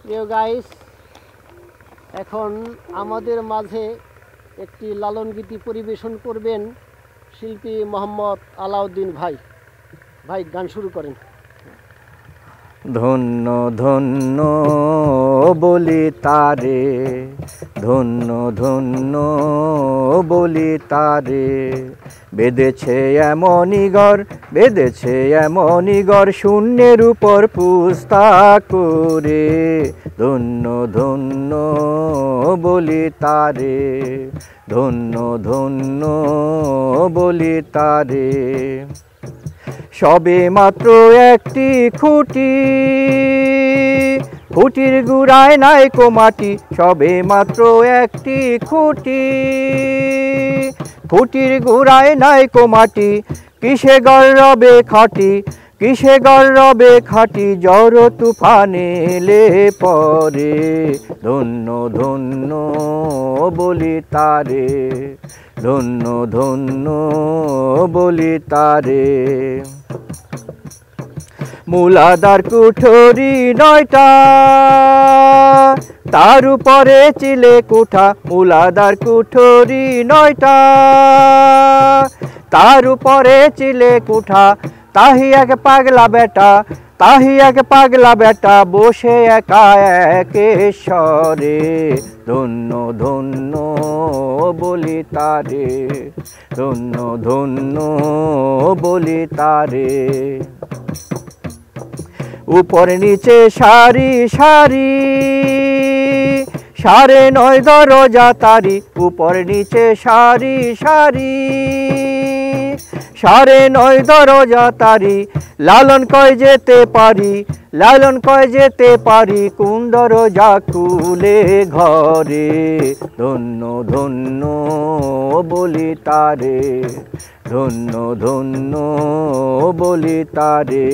প্রিয় গাইস, এখন আমাদের মাঝে একটি লালন গীতি পরিবেশন করবেন শিল্পী মোহাম্মদ আলাউদ্দিন ভাই। ভাই, গান শুরু করেন। ধন্য ধন্য বলি তারে, ধন্য ধন্য বলি তারে, বেঁধেছে এমনই ঘর, বেঁধেছে এমনই ঘর, শূন্যের উপর পুস্তা করে। ধন্য ধন্য বলি তারে, ধন্য ধন্য বলি তারে। সবে মাত্র একটি খুঁটি, খুঁটির গুড়ায় নাই মাটি। সবে মাত্র একটি খুঁটি, খুঁটির গুড়ায় নাই মাটি। কিসে গর্রবে খাটি, কিসে গর্রবে খাটি, ঝড় তুফানে এলে পরে। ধন্য ধন্য বলি তারে, ধন্য ধন্য বলি তারে। মূলাদার কুঠরি 9টা, তার উপরে চিলে কুঠা। মূলাদার কুঠরি 9টা, তার উপরে চিলে কুঠা। তাহি এক পাগলা বেটা, তাহি এক পাগলা বেটা, বসে একা একেশ্বরে। ধন্য ধন্য বলি তারে, ধন্য ধন্য বলি তারে। উপর নিচে সারি সারি, 9.5 দরজা তারি। উপর নিচে সারি সারি, 9.5 দরজা তারি। লালন কয় যেতে পারি, লালন কয় যেতে পারি, কোন দরজা খুলে ঘরে। ধন্য ধন্য বলি তারে, ধন্য ধন্য বলি তারে।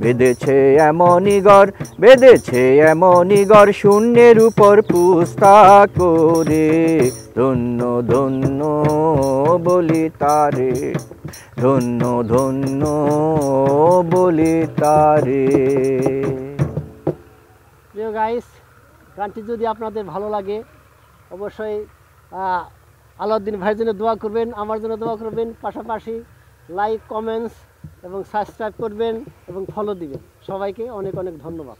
বেঁধেছে এমনই ঘর, বেঁধেছে এমনই ঘর, শূন্যের উপর পুস্তা করে। ধন্য ধন্য বলি তারে, ধন্য ধন্য বলি তারে। প্রিয় গাইস, গানটি যদি আপনাদের ভালো লাগে অবশ্যই আলাউদ্দিন ভাইয়ের জন্য দোয়া করবেন, আমার জন্য দোয়া করবেন। পাশাপাশি লাইক, কমেন্টস এবং সাবস্ক্রাইব করবেন এবং ফলো দিবেন। সবাইকে অনেক অনেক ধন্যবাদ।